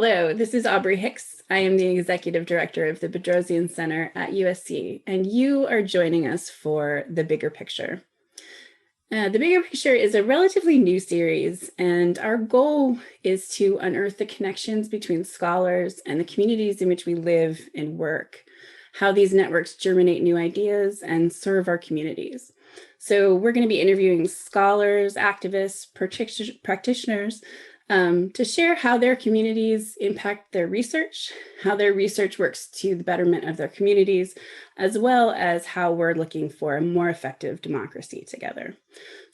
Hello, this is Aubrey Hicks. I am the Executive Director of the Bedrosian Center at USC, and you are joining us for The Bigger Picture. The Bigger Picture is a relatively new series, and our goal is to unearth the connections between scholars and the communities in which we live and work, how these networks germinate new ideas and serve our communities. So we're going to be interviewing scholars, activists, practitioners, to share how their communities impact their research, how their research works to the betterment of their communities, as well as how we're looking for a more effective democracy together.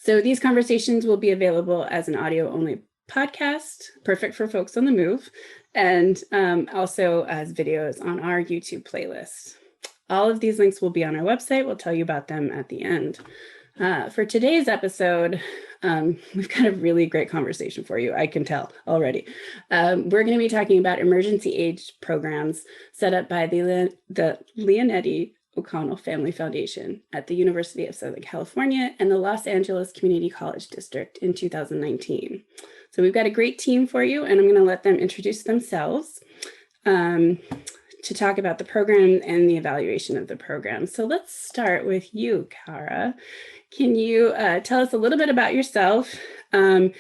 So these conversations will be available as an audio-only podcast, perfect for folks on the move, and also as videos on our YouTube playlist. All of these links will be on our website. We'll tell you about them at the end. For today's episode, we've got a really great conversation for you, I can tell already. We're going to be talking about emergency aid programs set up by the Leonetti O'Connell Family Foundation at the University of Southern California and the Los Angeles Community College District in 2019. So we've got a great team for you, and I'm going to let them introduce themselves to talk about the program and the evaluation of the program. So let's start with you, Cara. Can you tell us a little bit about yourself and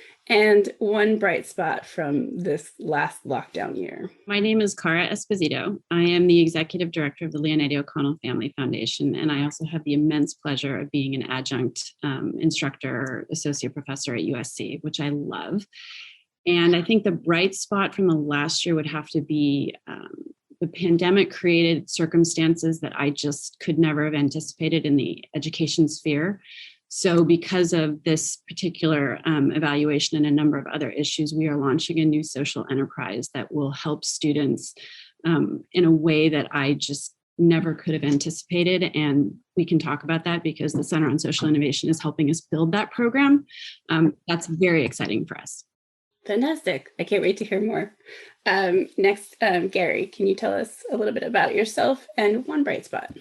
one bright spot from this last lockdown year? My name is Cara Esposito. I am the Executive Director of the Leonetti O'Connell Family Foundation, and I also have the immense pleasure of being an adjunct instructor, associate professor at USC, which I love. And I think the bright spot from the last year would have to be the pandemic created circumstances that I just could never have anticipated in the education sphere. So because of this particular evaluation and a number of other issues, we are launching a new social enterprise that will help students in a way that I just never could have anticipated. And we can talk about that because the Center on Social Innovation is helping us build that program. That's very exciting for us. Fantastic. I can't wait to hear more. Next, Gary, can you tell us a little bit about yourself and one bright spot?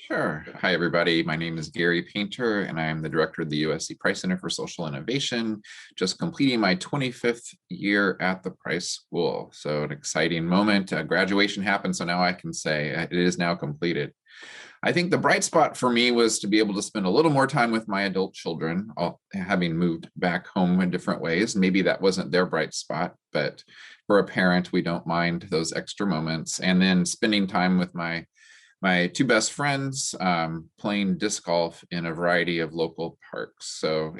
Sure. Hi, everybody. My name is Gary Painter, and I am the director of the USC Price Center for Social Innovation, just completing my 25th year at the Price School. So an exciting moment. Graduation happened, so now I can say it is now completed. I think the bright spot for me was to be able to spend a little more time with my adult children, having moved back home in different ways. Maybe that wasn't their bright spot, but for a parent, we don't mind those extra moments. And then spending time with my two best friends, playing disc golf in a variety of local parks. So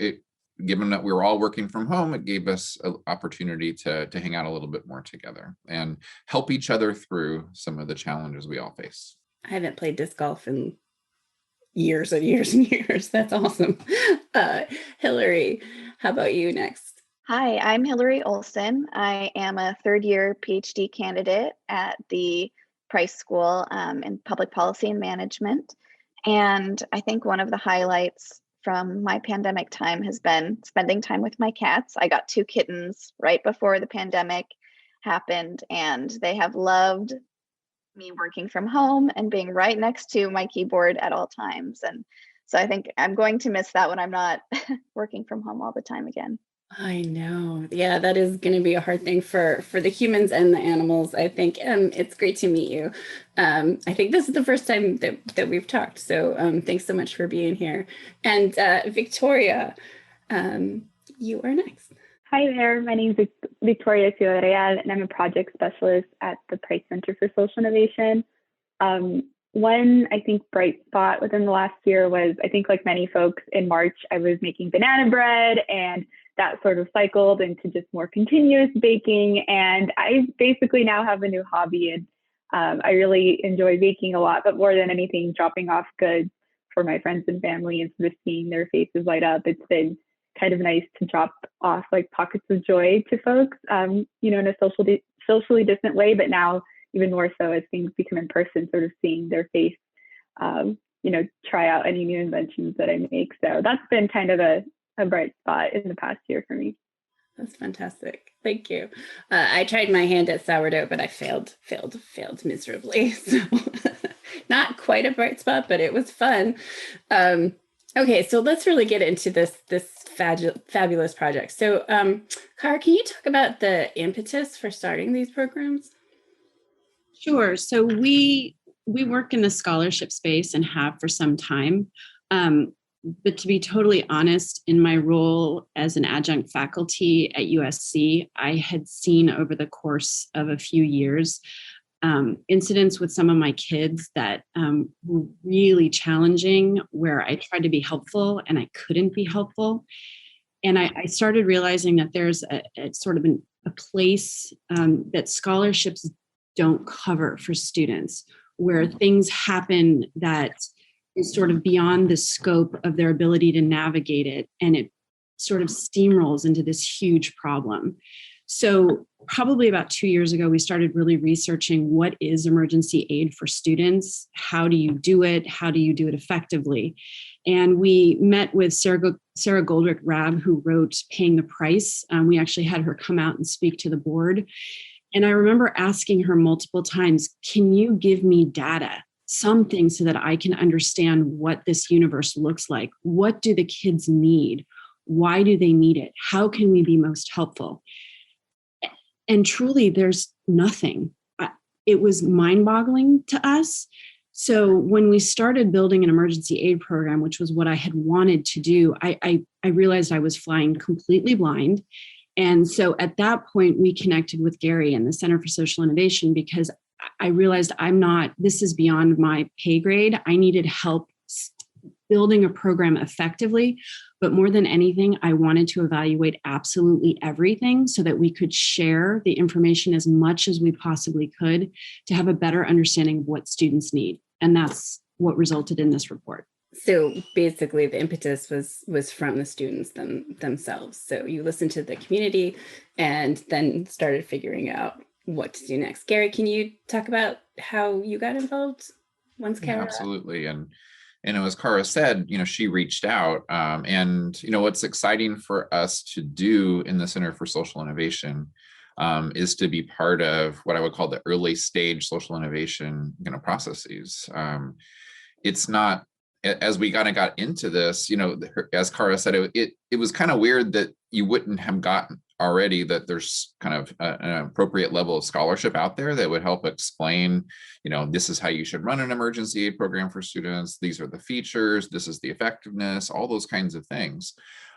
given that we were all working from home, it gave us an opportunity to hang out a little bit more together and help each other through some of the challenges we all face. I haven't played disc golf in years and years and years. That's awesome. Hilary, how about you next? Hi, I'm Hilary Olson. I am a third-year PhD candidate at the Price School in Public Policy and Management. And I think one of the highlights from my pandemic time has been spending time with my cats. I got 2 kittens right before the pandemic happened, and they have loved me working from home and being right next to my keyboard at all times. And so I think I'm going to miss that when I'm not working from home all the time again. I know. Yeah, that is going to be a hard thing for the humans and the animals, I think. It's great to meet you. I think this is the first time that we've talked. So thanks so much for being here. And Victoria, you are next. Hi there, my name is Victoria Fioreal, and I'm a project specialist at the Price Center for Social Innovation. One, I think, bright spot within the last year was, I think like many folks in March, I was making banana bread, and that sort of cycled into just more continuous baking. And I basically now have a new hobby, and I really enjoy baking a lot, but more than anything, dropping off goods for my friends and family and sort of seeing their faces light up. It's been kind of nice to drop off like pockets of joy to folks, in a socially distant way, but now even more so as things become in person, sort of seeing their face, try out any new inventions that I make. So that's been kind of a bright spot in the past year for me. That's fantastic. Thank you. I tried my hand at sourdough, but I failed miserably. So not quite a bright spot, but it was fun. Okay, so let's really get into this fabulous project. So, Cara, can you talk about the impetus for starting these programs? Sure. So we work in the scholarship space and have for some time. But to be totally honest, in my role as an adjunct faculty at USC, I had seen over the course of a few years incidents with some of my kids that were really challenging, where I tried to be helpful and I couldn't be helpful. And I started realizing that there's a sort of a place that scholarships don't cover for students, where things happen that is sort of beyond the scope of their ability to navigate it, and it sort of steamrolls into this huge problem. So probably about 2 years ago, we started really researching what is emergency aid for students? How do you do it? How do you do it effectively? And we met with Sarah Goldrick-Rab, who wrote Paying the Price. We actually had her come out and speak to the board. And I remember asking her multiple times, can you give me data, something so that I can understand what this universe looks like? What do the kids need? Why do they need it? How can we be most helpful? And truly, there's nothing. It was mind-boggling to us. So when we started building an emergency aid program, which was what I had wanted to do, I realized I was flying completely blind. And so at that point, we connected with Gary and the Center for Social Innovation, because I realized this is beyond my pay grade. I needed help building a program effectively. But more than anything, I wanted to evaluate absolutely everything so that we could share the information as much as we possibly could to have a better understanding of what students need. And that's what resulted in this report. So basically the impetus was from the students themselves. So you listened to the community and then started figuring out what to do next. Gary, can you talk about how you got involved once Cara? Yeah, absolutely. And as Cara said, she reached out, and what's exciting for us to do in the Center for Social Innovation is to be part of what I would call the early stage social innovation processes. It's not, as we kind of got into this, as Cara said, it was kind of weird that you wouldn't have gotten already that there's kind of an appropriate level of scholarship out there that would help explain, this is how you should run an emergency aid program for students. These are the features. This is the effectiveness, all those kinds of things.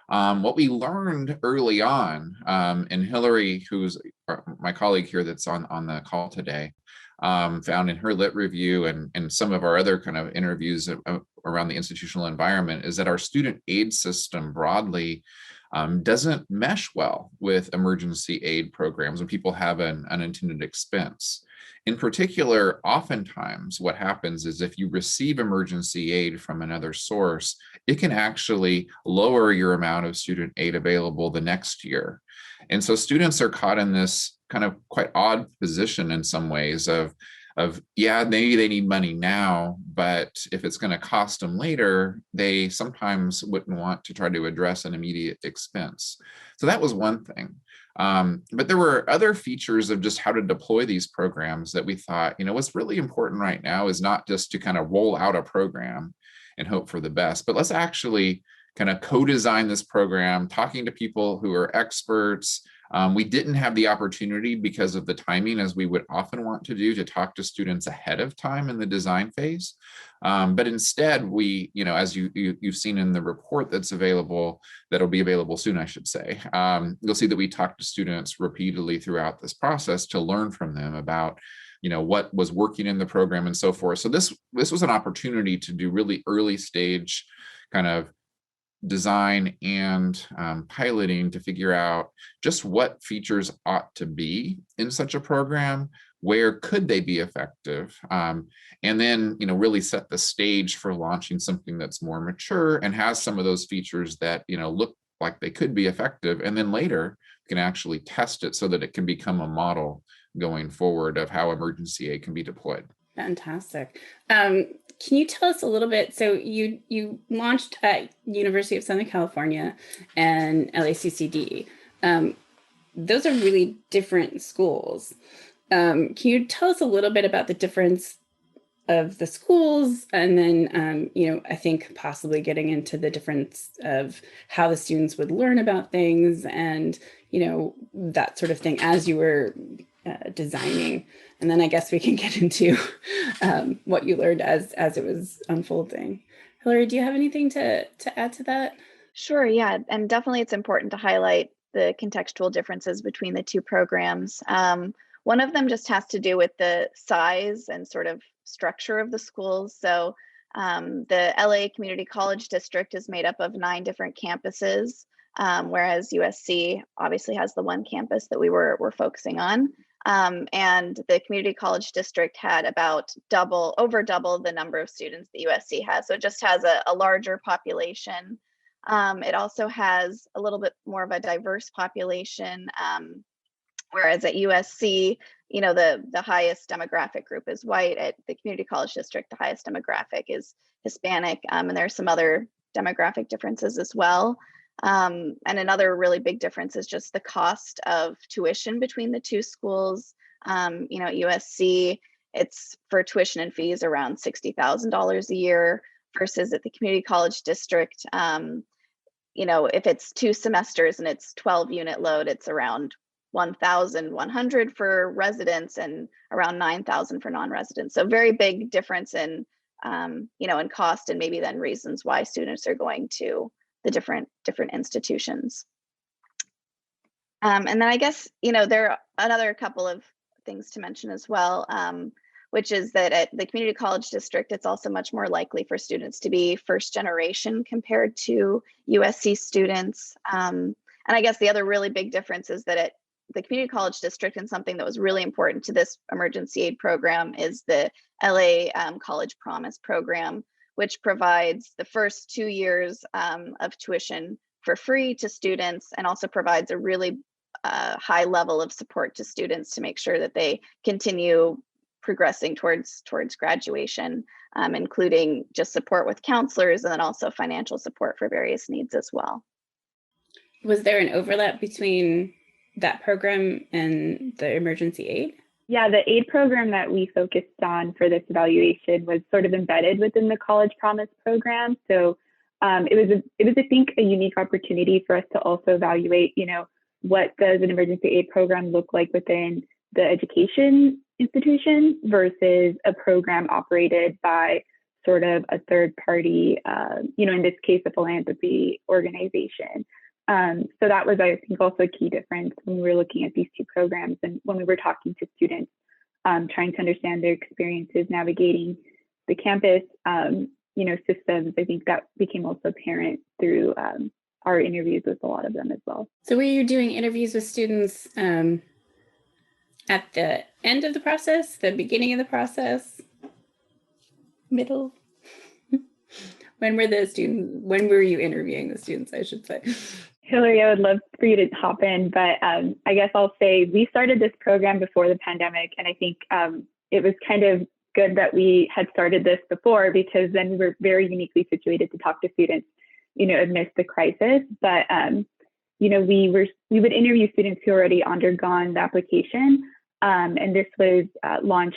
What we learned early on, and Hilary, who's my colleague here that's on the call today, found in her lit review and some of our other kind of interviews around the institutional environment, is that our student aid system broadly doesn't mesh well with emergency aid programs when people have an unintended expense. In particular, oftentimes what happens is if you receive emergency aid from another source, it can actually lower your amount of student aid available the next year. And so students are caught in this kind of quite odd position in some ways of yeah, maybe they need money now, but if it's going to cost them later, they sometimes wouldn't want to try to address an immediate expense. So that was one thing. But there were other features of just how to deploy these programs that we thought, what's really important right now is not just to kind of roll out a program and hope for the best, but let's actually kind of co-design this program, talking to people who are experts. We didn't have the opportunity because of the timing, as we would often want to do, to talk to students ahead of time in the design phase. But instead, we, as you've seen in the report that's available, that'll be available soon, I should say, you'll see that we talked to students repeatedly throughout this process to learn from them about what was working in the program and so forth. So this was an opportunity to do really early stage kind of design and piloting to figure out just what features ought to be in such a program, where could they be effective, and then really set the stage for launching something that's more mature and has some of those features that look like they could be effective, and then later can actually test it so that it can become a model going forward of how emergency aid can be deployed. Fantastic. Can you tell us a little bit? So you launched at University of Southern California and LACCD. Those are really different schools. Can you tell us a little bit about the difference of the schools, and then, I think possibly getting into the difference of how the students would learn about things and, that sort of thing as you were designing. And then I guess we can get into what you learned as it was unfolding. Hilary, do you have anything to add to that? Sure, yeah, and definitely it's important to highlight the contextual differences between the two programs. One of them just has to do with the size and sort of structure of the schools. So the LA Community College District is made up of 9 different campuses, whereas USC obviously has the one campus that we were focusing on. And the Community College District had about over double the number of students that USC has. So it just has a larger population. It also has a little bit more of a diverse population, whereas at USC, the highest demographic group is white. At the Community College District, the highest demographic is Hispanic, and there are some other demographic differences as well. And another really big difference is just the cost of tuition between the two schools. At USC, it's for tuition and fees around $60,000 a year, versus at the Community College District, if it's 2 semesters and it's 12-unit load, it's around 1,100 for residents and around 9,000 for non-residents. So very big difference in, in cost, and maybe then reasons why students are going to the different institutions. And then I guess, there are another couple of things to mention as well, which is that at the Community College District, it's also much more likely for students to be first generation compared to USC students. And I guess the other really big difference is that at the Community College District, and something that was really important to this emergency aid program, is the LA College Promise program, which provides the first 2 years of tuition for free to students, and also provides a really high level of support to students to make sure that they continue progressing towards graduation, including just support with counselors, and then also financial support for various needs as well. Was there an overlap between that program and the emergency aid? Yeah, the aid program that we focused on for this evaluation was sort of embedded within the College Promise program. So it was, I think, a unique opportunity for us to also evaluate, what does an emergency aid program look like within the education institution versus a program operated by sort of a third party, in this case, a philanthropy organization. So that was, I think, also a key difference when we were looking at these two programs, and when we were talking to students, trying to understand their experiences navigating the campus, systems. I think that became also apparent through our interviews with a lot of them as well. So were you doing interviews with students at the end of the process, the beginning of the process, middle? When were you interviewing the students, I should say? Hilary, I would love for you to hop in, but I guess I'll say we started this program before the pandemic, and I think it was kind of good that we had started this before, because then we were very uniquely situated to talk to students, amidst the crisis. But we would interview students who already undergone the application, and this was launched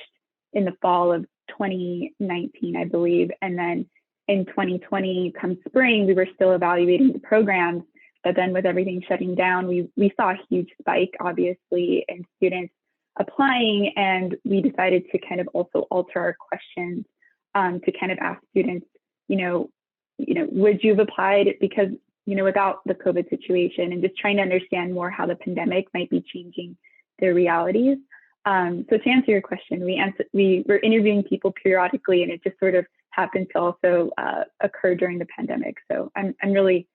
in the fall of 2019, I believe, and then in 2020, come spring, we were still evaluating the programs. But then with everything shutting down, we saw a huge spike, obviously, in students applying, and we decided to kind of also alter our questions to kind of ask students, would you have applied because, without the COVID situation, and just trying to understand more how the pandemic might be changing their realities. So to answer your question, we were interviewing people periodically, and it just sort of happened to also occur during the pandemic. So I'm really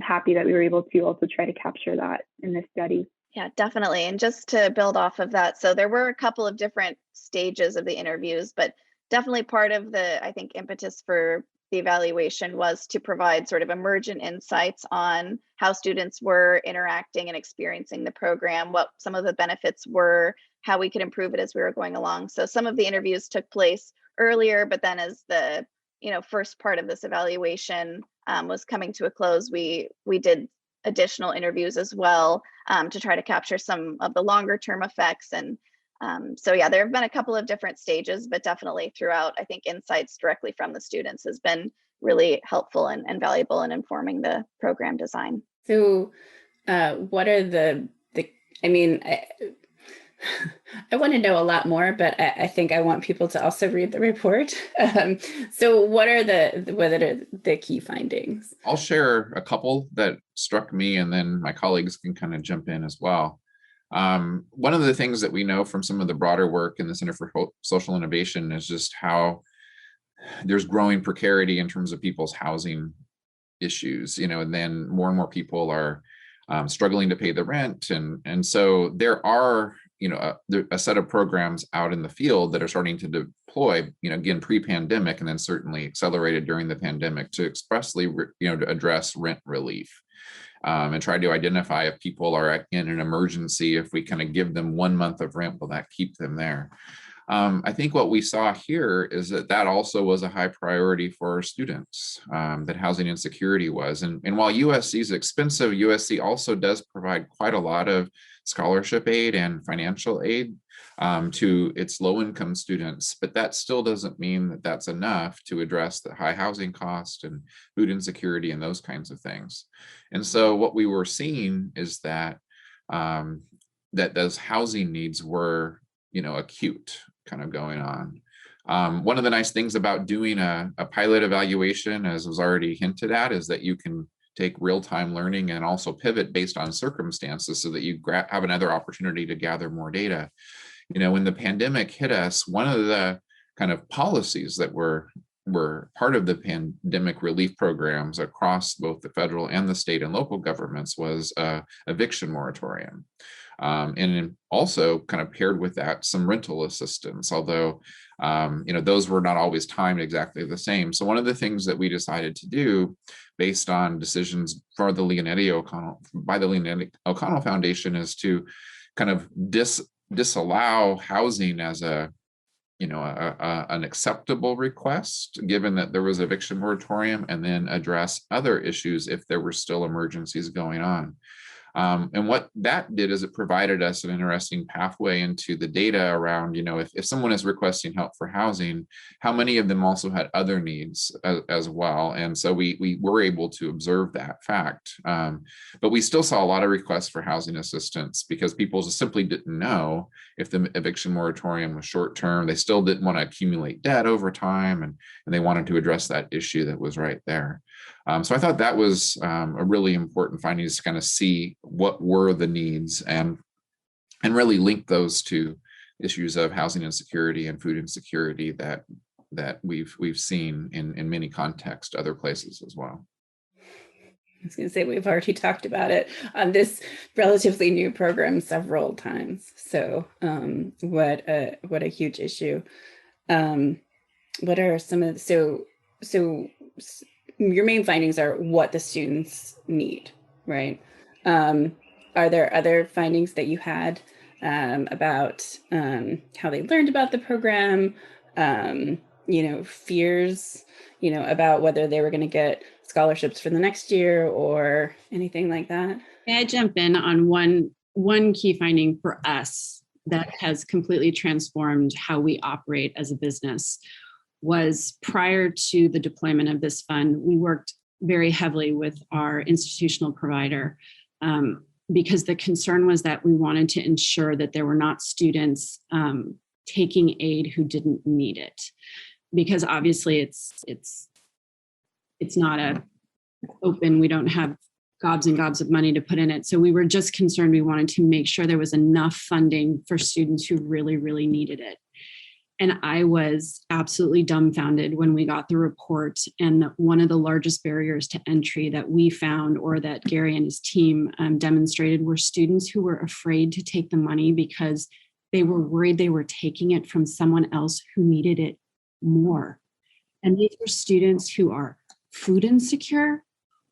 happy that we were able to also try to capture that in this study. Yeah, definitely. And just to build off of that, so there were a couple of different stages of the interviews, but definitely part of the, I think, impetus for the evaluation was to provide sort of emergent insights on how students were interacting and experiencing the program, what some of the benefits were, how we could improve it as we were going along. So some of the interviews took place earlier, but then as the first part of this evaluation was coming to a close, we did additional interviews as well to try to capture some of the longer term effects. And So yeah, there have been a couple of different stages, but definitely throughout, I think insights directly from the students has been really helpful and valuable in informing the program design. So what are I mean, I want to know a lot more, but I think I want people to also read the report. So what are the key findings? I'll share a couple that struck me, and then my colleagues can kind of jump in as well. One of the things that we know from some of the broader work in the Center for Social Innovation is just how there's growing precarity in terms of people's housing issues, and then more and more people are struggling to pay the rent. And so there are, a set of programs out in the field that are starting to deploy, again, pre-pandemic, and then certainly accelerated during the pandemic to expressly, to address rent relief. And try to identify if people are in an emergency, if we kind of give them 1 month of rent, will that keep them there? I think what we saw here is that also was a high priority for our students, that housing insecurity was. And while USC is expensive, USC also does provide quite a lot of scholarship aid and financial aid to its low-income students, but that still doesn't mean that that's enough to address the high housing cost and food insecurity and those kinds of things. And so what we were seeing is that that those housing needs were, acute, kind of going on. One of the nice things about doing a pilot evaluation, as was already hinted at, is that you can take real-time learning and also pivot based on circumstances so that you have another opportunity to gather more data. When the pandemic hit us, one of the kind of policies that were part of the pandemic relief programs across both the federal and the state and local governments was eviction moratorium. And also kind of paired with that some rental assistance, although those were not always timed exactly the same. So one of the things that we decided to do, based on decisions by the Leonetti O'Connell Foundation, is to kind of disallow housing as an acceptable request, given that there was eviction moratorium, and then address other issues if there were still emergencies going on. And what that did is it provided us an interesting pathway into the data around, if someone is requesting help for housing, how many of them also had other needs as well. And so we were able to observe that fact. But we still saw a lot of requests for housing assistance because people just simply didn't know if the eviction moratorium was short term. They still didn't want to accumulate debt over time, and they wanted to address that issue that was right there. So I thought that was a really important finding, to kind of see what were the needs and really link those to issues of housing insecurity and food insecurity that we've seen in many contexts, other places as well. I was going to say, we've already talked about it on this relatively new program several times. So what a huge issue. What are some of so your main findings are what the students need, right? Are there other findings that you had about how they learned about the program, fears, about whether they were going to get scholarships for the next year or anything like that? May I jump in on one key finding for us that has completely transformed how we operate as a business? Was prior to the deployment of this fund, we worked very heavily with our institutional provider because the concern was that we wanted to ensure that there were not students taking aid who didn't need it, because obviously it's not a open. We don't have gobs and gobs of money to put in it. So we were just concerned. We wanted to make sure there was enough funding for students who really, really needed it. And I was absolutely dumbfounded when we got the report. And one of the largest barriers to entry that we found, or that Gary and his team demonstrated, were students who were afraid to take the money because they were worried they were taking it from someone else who needed it more. And these were students who are food insecure,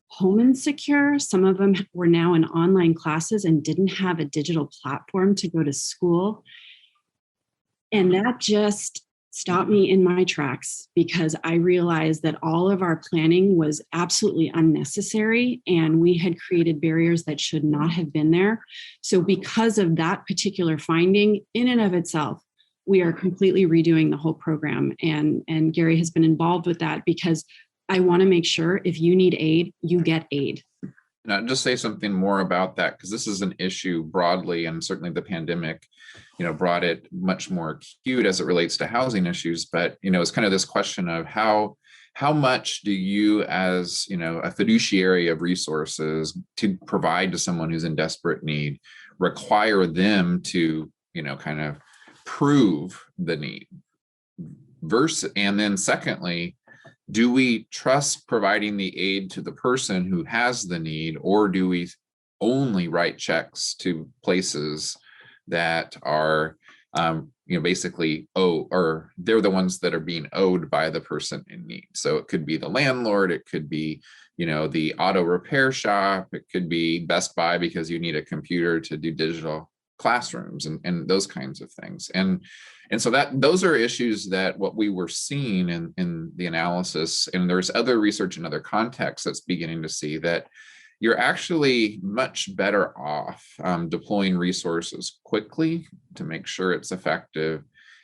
home insecure. Some of them were now in online classes and didn't have a digital platform to go to school. And that just stopped me in my tracks, because I realized that all of our planning was absolutely unnecessary and we had created barriers that should not have been there. So because of that particular finding, in and of itself, we are completely redoing the whole program. And Gary has been involved with that, because I want to make sure if you need aid, you get aid. And I'll just say something more about that, because this is an issue broadly, and certainly the pandemic, brought it much more acute as it relates to housing issues. But, it's kind of this question of how much do you, as, a fiduciary of resources to provide to someone who's in desperate need, require them to, kind of prove the need and then secondly, do we trust providing the aid to the person who has the need, or do we only write checks to places that are, basically or they're the ones that are being owed by the person in need? So it could be the landlord, it could be, the auto repair shop, it could be Best Buy because you need a computer to do digital classrooms and those kinds of things. And so those are issues that what we were seeing in the analysis, and there's other research in other contexts that's beginning to see that you're actually much better off deploying resources quickly to make sure it's effective,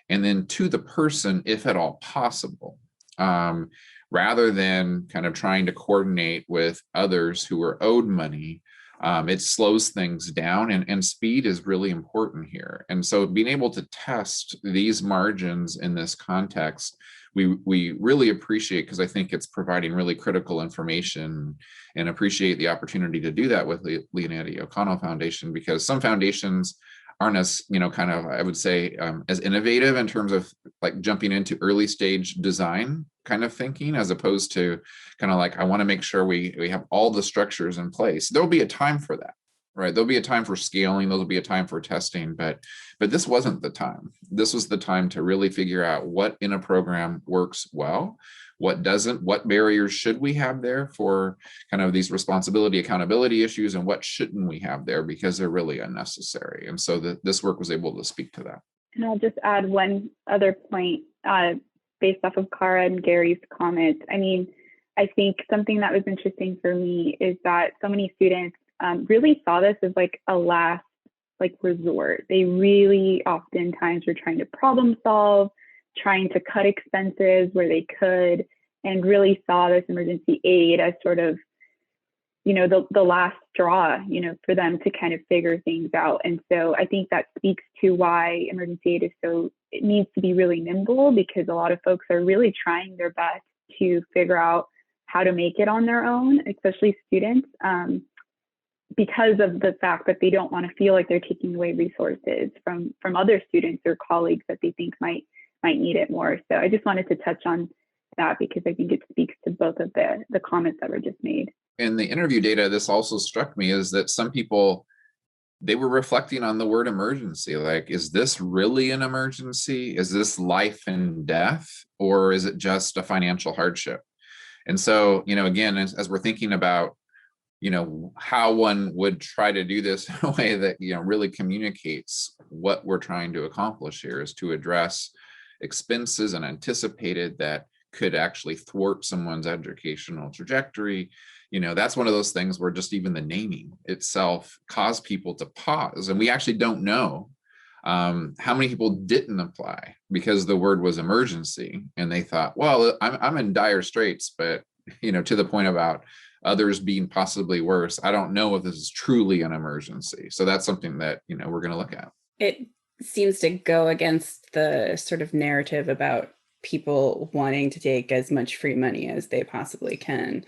and then to the person, if at all possible, rather than kind of trying to coordinate with others who are owed money. It slows things down, and speed is really important here. And so being able to test these margins in this context, we really appreciate, because I think it's providing really critical information, and appreciate the opportunity to do that with the Leonetti O'Connell Foundation, because some foundations aren't as, kind of, I would say, as innovative in terms of like jumping into early stage design kind of thinking, as opposed to kind of like, I want to make sure we have all the structures in place. There'll be a time for that, right? There'll be a time for scaling, there'll be a time for testing, but this wasn't the time. This was the time to really figure out what in a program works well, what doesn't, what barriers should we have there for kind of these responsibility, accountability issues, and what shouldn't we have there because they're really unnecessary. And so this work was able to speak to that. And I'll just add one other point based off of Cara and Gary's comments. I mean, I think something that was interesting for me is that so many students really saw this as like a last resort. They really oftentimes were trying to problem solve, trying to cut expenses where they could, and really saw this emergency aid as sort of, the last straw, for them to kind of figure things out. And so I think that speaks to why emergency aid it needs to be really nimble, because a lot of folks are really trying their best to figure out how to make it on their own, especially students, because of the fact that they don't want to feel like they're taking away resources from other students or colleagues that they think might need it more. So I just wanted to touch on that, because I think it speaks to both of the comments that were just made. In the interview data, this also struck me, is that some people, they were reflecting on the word emergency. Like, is this really an emergency? Is this life and death? Or is it just a financial hardship? And so, again, as we're thinking about, how one would try to do this in a way that, really communicates what we're trying to accomplish here, is to address expenses and anticipated that could actually thwart someone's educational trajectory. That's one of those things where just even the naming itself caused people to pause. And we actually don't know how many people didn't apply because the word was emergency. And they thought, well, I'm in dire straits, but, to the point about others being possibly worse, I don't know if this is truly an emergency. So that's something that, we're going to look at. It seems to go against the sort of narrative about people wanting to take as much free money as they possibly can.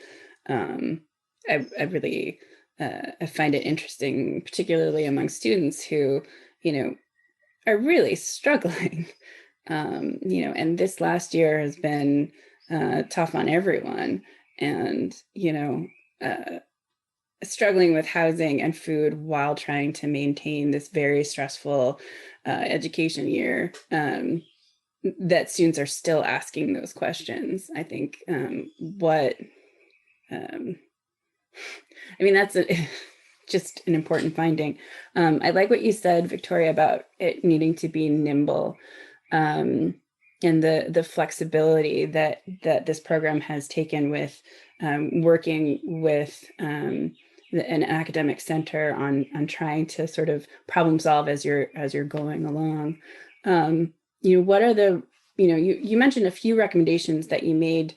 I really I find it interesting, particularly among students who, are really struggling. And this last year has been tough on everyone. And, struggling with housing and food while trying to maintain this very stressful education year, that students are still asking those questions. I think that's just an important finding. I like what you said, Victoria, about it needing to be nimble. and the flexibility that this program has taken with working with an academic center on trying to sort of problem solve as you're going along. What are the, you mentioned a few recommendations that you made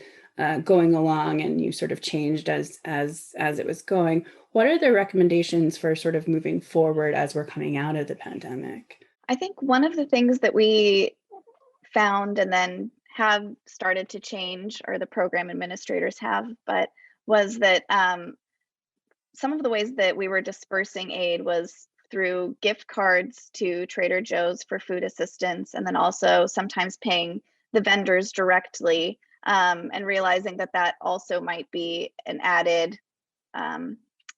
going along, and you sort of changed as it was going. What are the recommendations for sort of moving forward as we're coming out of the pandemic? I think one of the things that we found and then have started to change, or the program administrators have, but was that some of the ways that we were dispersing aid was through gift cards to Trader Joe's for food assistance, and then also sometimes paying the vendors directly, and realizing that that also might be an added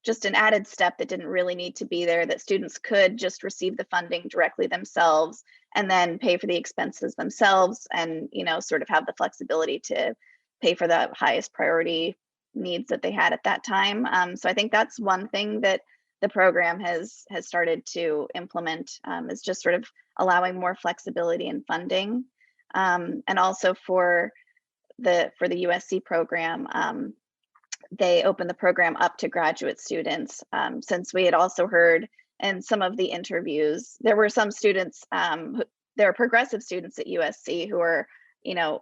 just an added step that didn't really need to be there, that students could just receive the funding directly themselves and then pay for the expenses themselves, and sort of have the flexibility to pay for the highest priority needs that they had at that time. So I think that's one thing that the program has started to implement, is just sort of allowing more flexibility in funding. And also for the USC program, they opened the program up to graduate students, since we had also heard in some of the interviews, there were some students, there are progressive students at USC who are,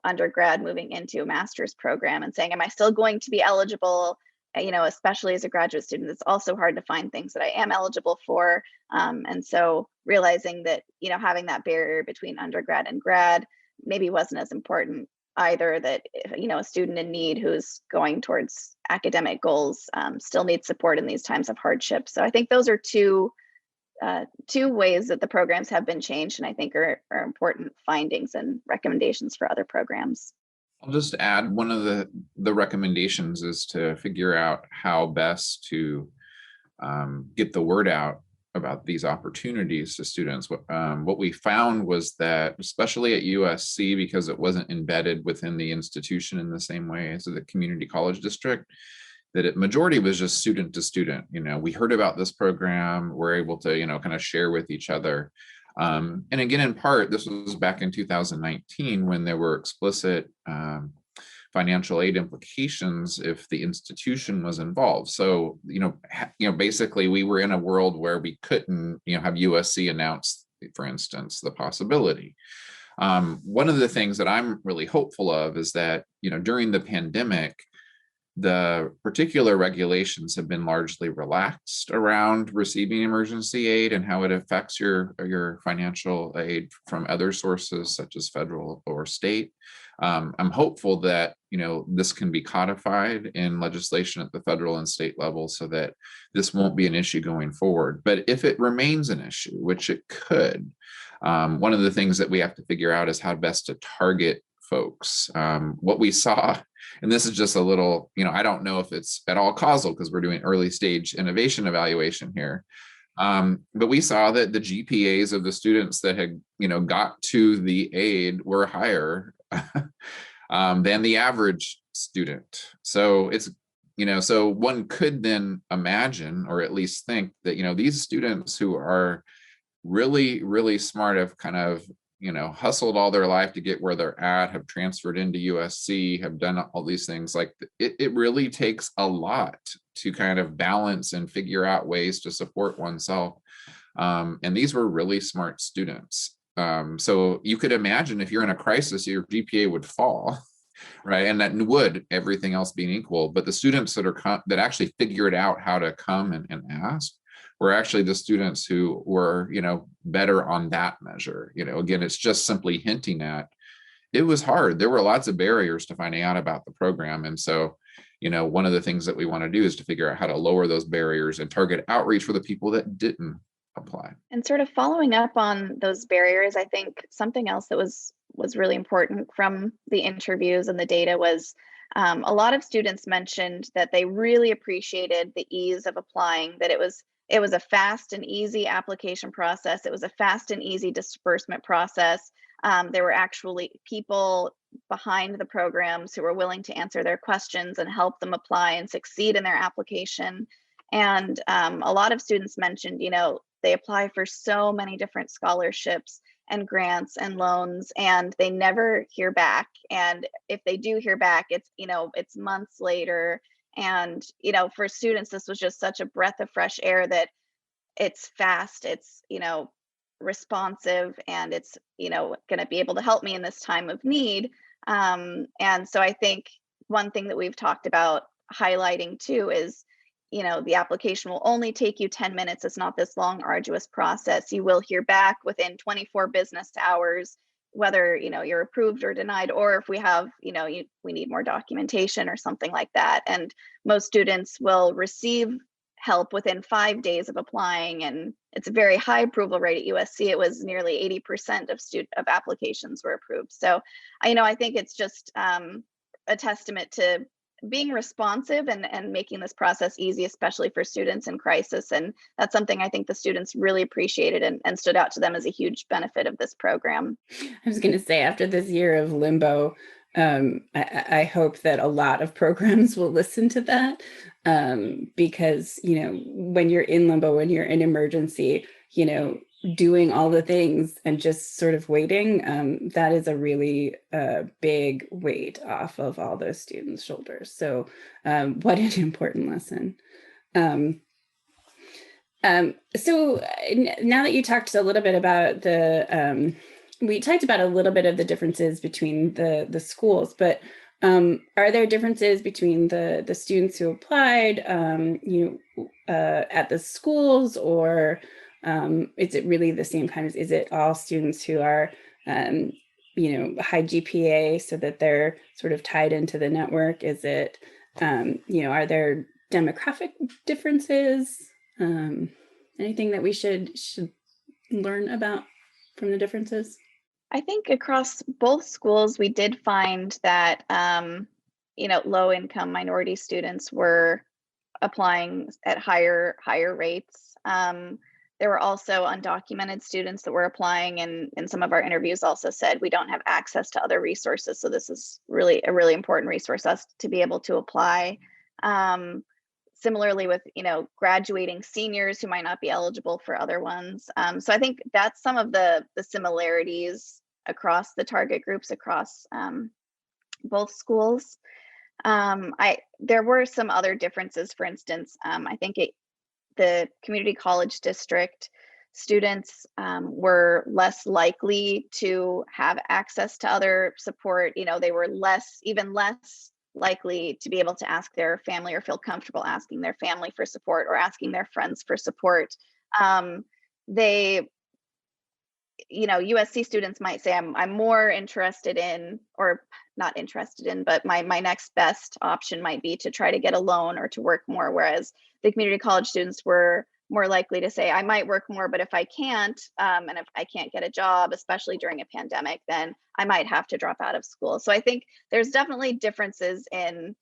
undergrad moving into a master's program and saying, am I still going to be eligible? Especially as a graduate student, it's also hard to find things that I am eligible for. And so realizing that, having that barrier between undergrad and grad maybe wasn't as important either, that a student in need who's going towards academic goals still needs support in these times of hardship. So I think those are two ways that the programs have been changed, and I think are important findings and recommendations for other programs. I'll just add, one of the recommendations is to figure out how best to get the word out about these opportunities to students. What we found was that, especially at USC, because it wasn't embedded within the institution in the same way as the community college district, that majority was just student to student. We heard about this program, we're able to, kind of share with each other. And again, in part, this was back in 2019 when there were explicit financial aid implications if the institution was involved. So, basically we were in a world where we couldn't, have USC announce, for instance, the possibility. One of the things that I'm really hopeful of is that, during the pandemic, the particular regulations have been largely relaxed around receiving emergency aid and how it affects your financial aid from other sources such as federal or state. I'm hopeful that this can be codified in legislation at the federal and state level so that this won't be an issue going forward. But if it remains an issue, which it could, one of the things that we have to figure out is how best to target folks. What we saw, and this is just a little, I don't know if it's at all causal because we're doing early stage innovation evaluation here. But we saw that the GPAs of the students that had, got to the aid were higher than the average student. So it's, so one could then imagine, or at least think that, these students who are really, really smart have kind of, hustled all their life to get where they're at, have transferred into USC, have done all these things. Like it really takes a lot to kind of balance and figure out ways to support oneself. And these were really smart students. So you could imagine if you're in a crisis, your GPA would fall, right? And that would, everything else being equal. But the students that actually figured out how to come and ask were actually the students who were, better on that measure. Again, it's just simply hinting at, it was hard. There were lots of barriers to finding out about the program. And so, one of the things that we want to do is to figure out how to lower those barriers and target outreach for the people that didn't apply. And sort of following up on those barriers, I think something else that was really important from the interviews and the data was a lot of students mentioned that they really appreciated the ease of applying, that it was a fast and easy application process. It was a fast and easy disbursement process. There were actually people behind the programs who were willing to answer their questions and help them apply and succeed in their application. And a lot of students mentioned, they apply for so many different scholarships, and grants and loans, and they never hear back. And if they do hear back, it's, it's months later. And, for students, this was just such a breath of fresh air that it's fast, it's, responsive, and it's, going to be able to help me in this time of need. And so I think one thing that we've talked about highlighting too is, the application will only take you 10 minutes. It's not this long, arduous process. You will hear back within 24 business hours, whether, you're approved or denied, or if we have, we need more documentation or something like that. And most students will receive help within 5 days of applying, and it's a very high approval rate at USC. It was nearly 80% of applications were approved. So I think it's just a testament to being responsive and making this process easy, especially for students in crisis. And that's something I think the students really appreciated and stood out to them as a huge benefit of this program. I was going to say, after this year of limbo, I hope that a lot of programs will listen to that, because, when you're in limbo, when you're in emergency, doing all the things and just sort of waiting, that is a really big weight off of all those students' shoulders. So what an important lesson. So now that you talked a little bit about we talked about a little bit of the differences between the schools, but are there differences between the students who applied, at the schools, or is it really the same kind of, is it all students who are, high GPA so that they're sort of tied into the network? Is it, are there demographic differences? Anything that we should learn about from the differences? I think across both schools, we did find that, low income minority students were applying at higher rates. There were also undocumented students that were applying, and in some of our interviews also said we don't have access to other resources. So this is really a really important resource for us to be able to apply. Similarly with, graduating seniors who might not be eligible for other ones. So I think that's some of the similarities across the target groups across both schools. There were some other differences. For instance, I think the community college district students were less likely to have access to other support. They were even less likely to be able to ask their family or feel comfortable asking their family for support or asking their friends for support. USC students might say, I'm more interested in, or not interested in, but my next best option might be to try to get a loan or to work more. Whereas the community college students were more likely to say, I might work more, but if I can't, and if I can't get a job, especially during a pandemic, then I might have to drop out of school. So I think there's definitely differences in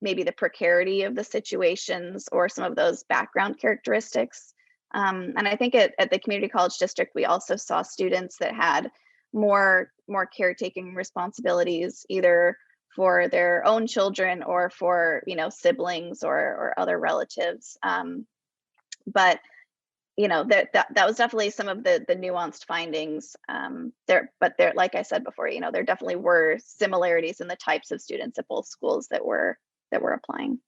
maybe the precarity of the situations or some of those background characteristics. And I think at the community college district, we also saw students that had more caretaking responsibilities, either for their own children or for, siblings or other relatives. But that was definitely some of the nuanced findings there. But there, like I said before, there definitely were similarities in the types of students at both schools that were applying.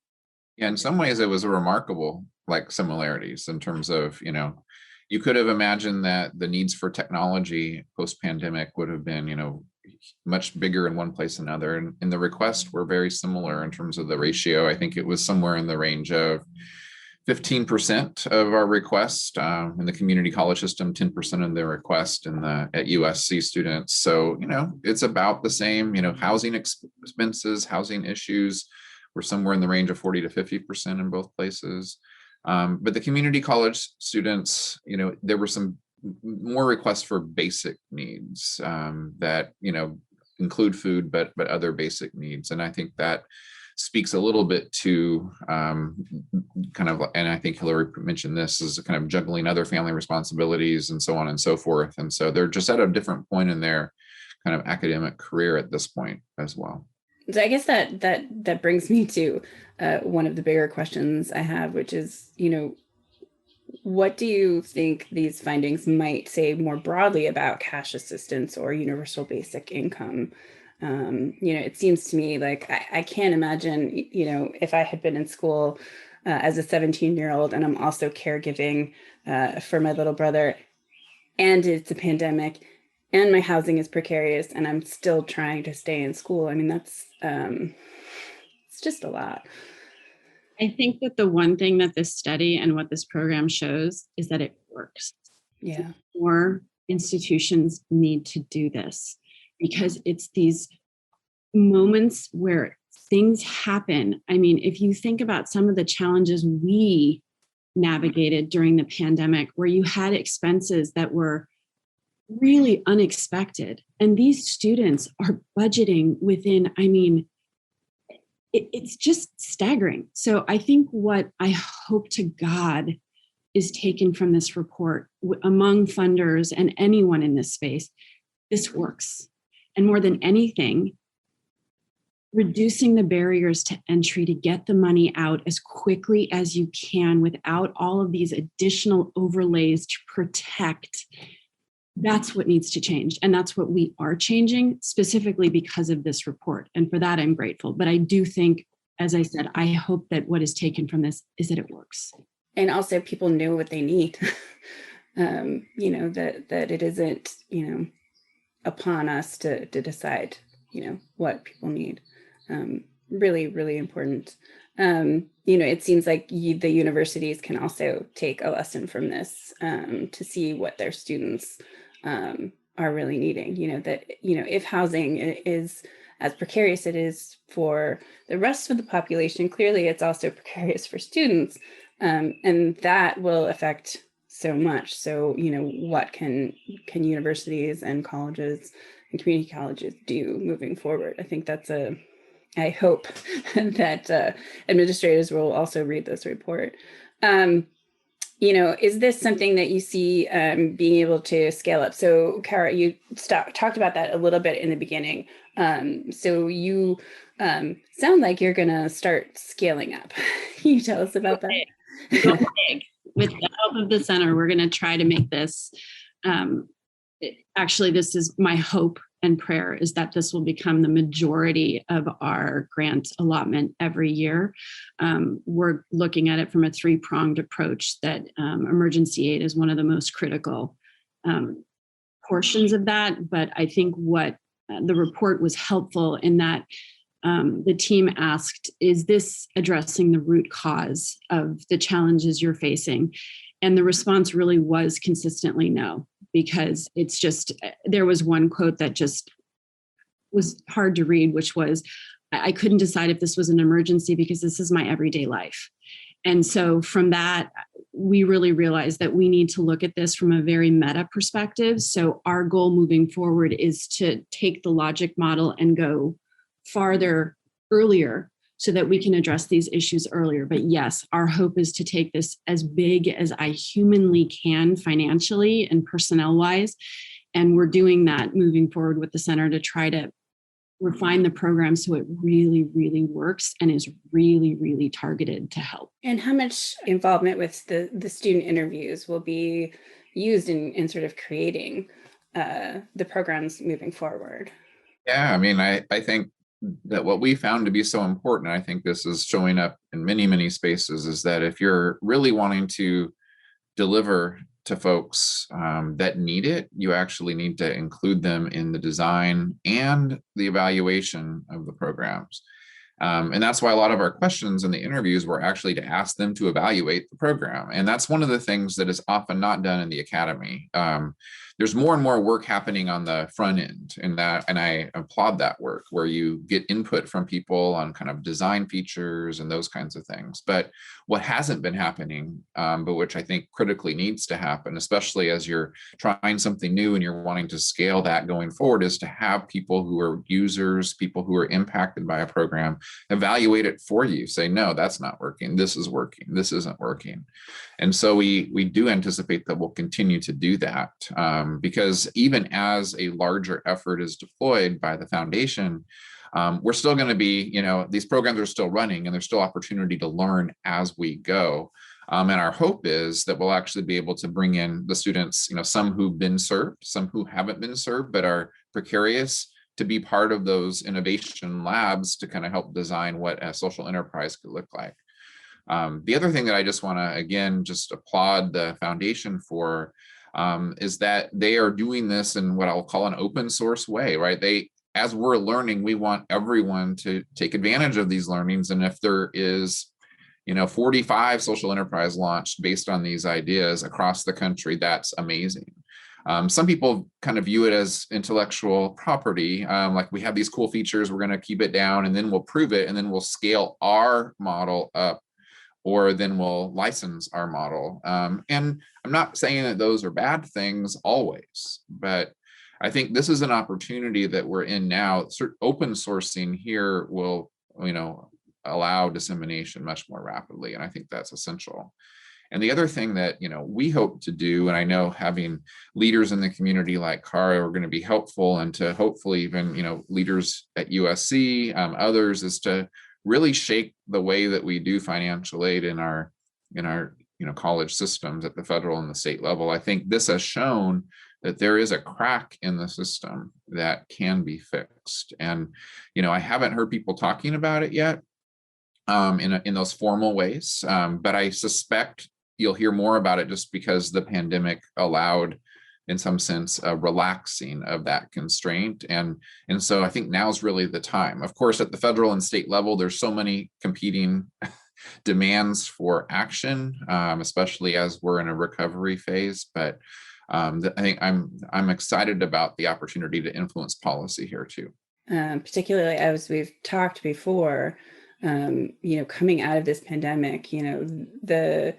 Yeah, in some ways it was a remarkable similarities in terms of, you could have imagined that the needs for technology post-pandemic would have been, much bigger in one place than another. And the requests were very similar in terms of the ratio. I think it was somewhere in the range of 15% of our request in the community college system, 10% of the request at USC students. So, it's about the same. Housing expenses, housing issues were somewhere in the range of 40 to 50% in both places. But the community college students, there were some more requests for basic needs that, include food, but other basic needs. And I think that speaks a little bit to and I think Hilary mentioned this, is kind of juggling other family responsibilities and so on and so forth. And so they're just at a different point in their kind of academic career at this point as well. So I guess that brings me to one of the bigger questions I have, which is, what do you think these findings might say more broadly about cash assistance or universal basic income? It seems to me like I can't imagine, if I had been in school as a 17-year-old and I'm also caregiving for my little brother, and it's a pandemic, and my housing is precarious, and I'm still trying to stay in school. I mean, that's it's just a lot. I think that the one thing that this study and what this program shows is that it works. Yeah. More institutions need to do this because it's these moments where things happen. I mean, if you think about some of the challenges we navigated during the pandemic, where you had expenses that were really unexpected, and these students are budgeting within, it's just staggering. So I think what I hope to God is taken from this report among funders and anyone in this space, this works. And more than anything, reducing the barriers to entry to get the money out as quickly as you can without all of these additional overlays to protect. That's what needs to change. And that's what we are changing specifically because of this report. And for that, I'm grateful. But I do think, as I said, I hope that what is taken from this is that it works. And also people know what they need, that it isn't, upon us to decide, what people need. Really, really important. It seems like the universities can also take a lesson from this to see what their students are really needing. If housing is as precarious it is for the rest of the population, clearly it's also precarious for students, and that will affect so much. So, what can universities and colleges and community colleges do moving forward? I think I hope that administrators will also read this report. Is this something that you see being able to scale up? So, Cara, you talked about that a little bit in the beginning. So you sound like you're going to start scaling up. Can you tell us about that? Go big. With the help of the center, we're going to try to make this. Actually, this is my hope and prayer, is that this will become the majority of our grant allotment every year. We're looking at it from a three-pronged approach, that emergency aid is one of the most critical portions of that. But I think what the report was helpful in that the team asked, is this addressing the root cause of the challenges you're facing? And the response really was consistently no, because it's just, there was one quote that just was hard to read, which was, I couldn't decide if this was an emergency because this is my everyday life. And so from that, we really realized that we need to look at this from a very meta perspective. So our goal moving forward is to take the logic model and go farther earlier so that we can address these issues earlier. But yes, our hope is to take this as big as I humanly can financially and personnel-wise. And we're doing that moving forward with the center to try to refine the program so it really, really works and is really, really targeted to help. And how much involvement with the student interviews will be used in sort of creating the programs moving forward? Yeah, I think that what we found to be so important, I think this is showing up in many, many spaces, is that if you're really wanting to deliver to folks that need it, you actually need to include them in the design and the evaluation of the programs. And that's why a lot of our questions in the interviews were actually to ask them to evaluate the program. And that's one of the things that is often not done in the academy. There's more and more work happening on the front end, and I applaud that work, where you get input from people on kind of design features and those kinds of things. But what hasn't been happening, but which I think critically needs to happen, especially as you're trying something new and you're wanting to scale that going forward, is to have people who are users, people who are impacted by a program, evaluate it for you. Say, no, that's not working. This is working. This isn't working. And so we do anticipate that we'll continue to do that, because even as a larger effort is deployed by the foundation, we're still going to be, these programs are still running and there's still opportunity to learn as we go. And our hope is that we'll actually be able to bring in the students, some who've been served, some who haven't been served, but are precarious, to be part of those innovation labs to kind of help design what a social enterprise could look like. The other thing that I just want to, again, just applaud the foundation for is that they are doing this in what I'll call an open source way, right? As we're learning, we want everyone to take advantage of these learnings. And if there is 45 social enterprise launched based on these ideas across the country, that's amazing. Some people kind of view it as intellectual property, like we have these cool features, we're going to keep it down and then we'll prove it and then we'll scale our model up, or then we'll license our model. And I'm not saying that those are bad things always, but I think this is an opportunity that we're in now. Open sourcing here will, allow dissemination much more rapidly. And I think that's essential. And the other thing that, we hope to do, and I know having leaders in the community like Cara are going to be helpful, and to hopefully even, leaders at USC, others, is to really shake the way that we do financial aid in our college systems at the federal and the state level. I think this has shown that there is a crack in the system that can be fixed. And, I haven't heard people talking about it yet in those formal ways, but I suspect you'll hear more about it just because the pandemic allowed, in some sense, a relaxing of that constraint. And so I think now's really the time. Of course, at the federal and state level, there's so many competing demands for action, especially as we're in a recovery phase. But I think I'm excited about the opportunity to influence policy here too. Particularly as we've talked before, coming out of this pandemic, the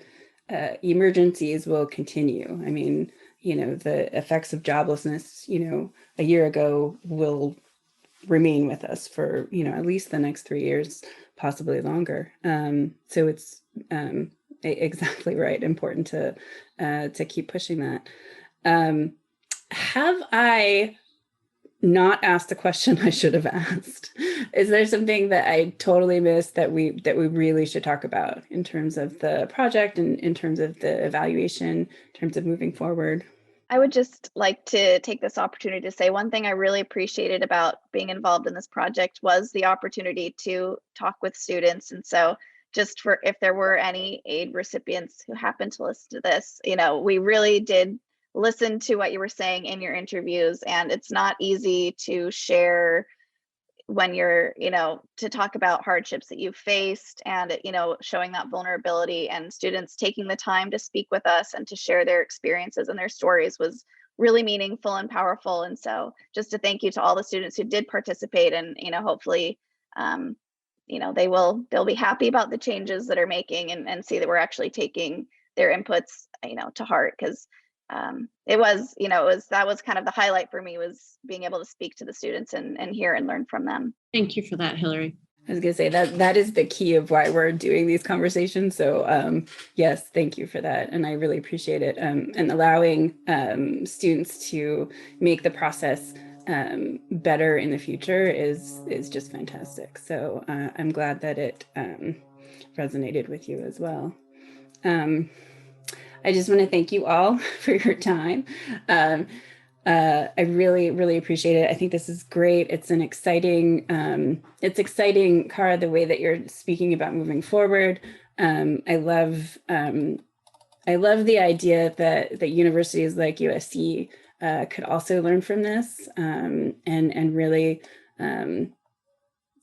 emergencies will continue. I mean, the effects of joblessness, a year ago will remain with us for, at least the next 3 years, possibly longer. So it's exactly right. Important to keep pushing that. Have I not asked the question I should have asked? Is there something that I totally missed that we really should talk about in terms of the project and in terms of the evaluation, in terms of moving forward? I would just like to take this opportunity to say one thing I really appreciated about being involved in this project was the opportunity to talk with students. And so just for if there were any aid recipients who happened to listen to this, we really did listen to what you were saying in your interviews, and it's not easy to share when you're, to talk about hardships that you've faced, and, showing that vulnerability, and students taking the time to speak with us and to share their experiences and their stories was really meaningful and powerful. And so just to thank you to all the students who did participate, and, hopefully, they'll be happy about the changes that are making, and see that we're actually taking their inputs, to heart, because that was kind of the highlight for me, was being able to speak to the students and hear and learn from them. Thank you for that, Hilary. I was going to say that is the key of why we're doing these conversations. So yes, thank you for that. And I really appreciate it. And allowing students to make the process better in the future is just fantastic. So I'm glad that it resonated with you as well. I just want to thank you all for your time. I really, really appreciate it. I think this is great. It's exciting, Cara, the way that you're speaking about moving forward. I love the idea that universities like USC could also learn from this and really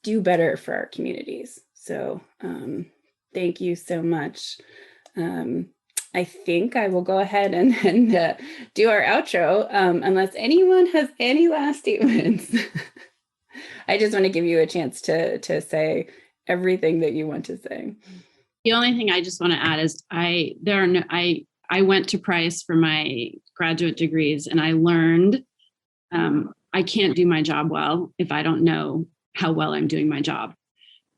do better for our communities. So thank you so much. I think I will go ahead and do our outro, unless anyone has any last statements. I just want to give you a chance to say everything that you want to say. The only thing I just want to add is I went to Price for my graduate degrees, and I learned I can't do my job well if I don't know how well I'm doing my job.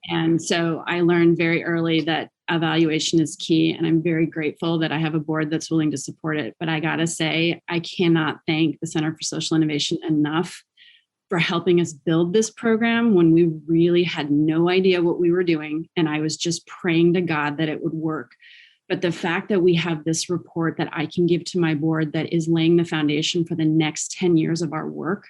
And so I learned very early that evaluation is key, and I'm very grateful that I have a board that's willing to support it. But I gotta say, I cannot thank the Center for Social Innovation enough for helping us build this program when we really had no idea what we were doing. And I was just praying to God that it would work. But the fact that we have this report that I can give to my board that is laying the foundation for the next 10 years of our work,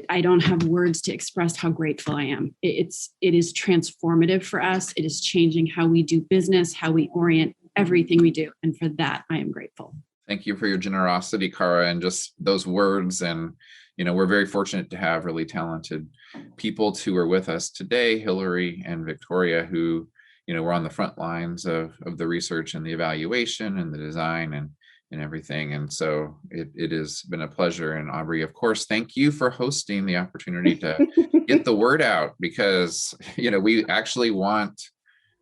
I don't have words to express how grateful I am. It is transformative for us. It is changing how we do business, how we orient everything we do. And for that, I am grateful. Thank you for your generosity, Cara, and just those words. And, we're very fortunate to have really talented people who are with us today, Hilary and Victoria, who, were on the front lines of the research and the evaluation and the design and everything. And so it has been a pleasure. And Aubrey, of course, thank you for hosting the opportunity to get the word out, because, we actually want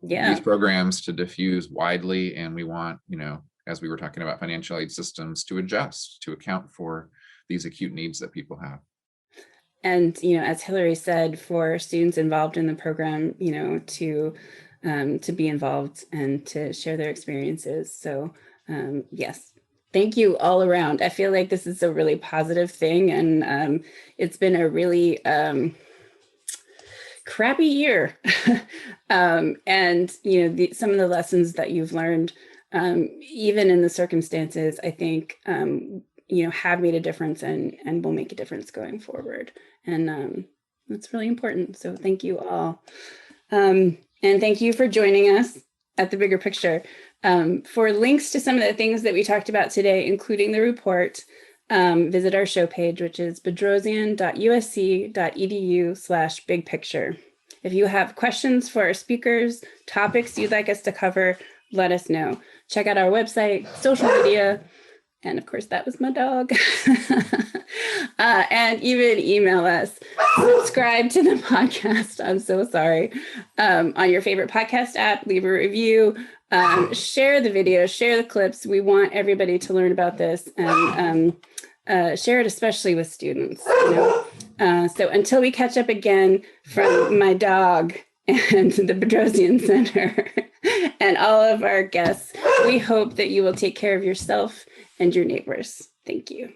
these programs to diffuse widely. And we want, as we were talking about financial aid systems, to adjust to account for these acute needs that people have. And, as Hilary said, for students involved in the program, to be involved and to share their experiences. So yes, thank you all around. I feel like this is a really positive thing, and it's been a really crappy year. And, some of the lessons that you've learned, even in the circumstances, I think, have made a difference and will make a difference going forward. And that's really important. So thank you all. And thank you for joining us at The Bigger Picture. For links to some of the things that we talked about today, including the report, visit our show page, which is bedrosian.usc.edu/bigpicture. If you have questions for our speakers, topics you'd like us to cover, let us know. Check out our website, social media, and of course, that was my dog. And even email us. Subscribe to the podcast. I'm so sorry. On your favorite podcast app, leave a review, share the video, share the clips. We want everybody to learn about this, and share it, especially with students. So until we catch up again, from my dog and the Bedrosian Center and all of our guests, we hope that you will take care of yourself and your neighbors. Thank you.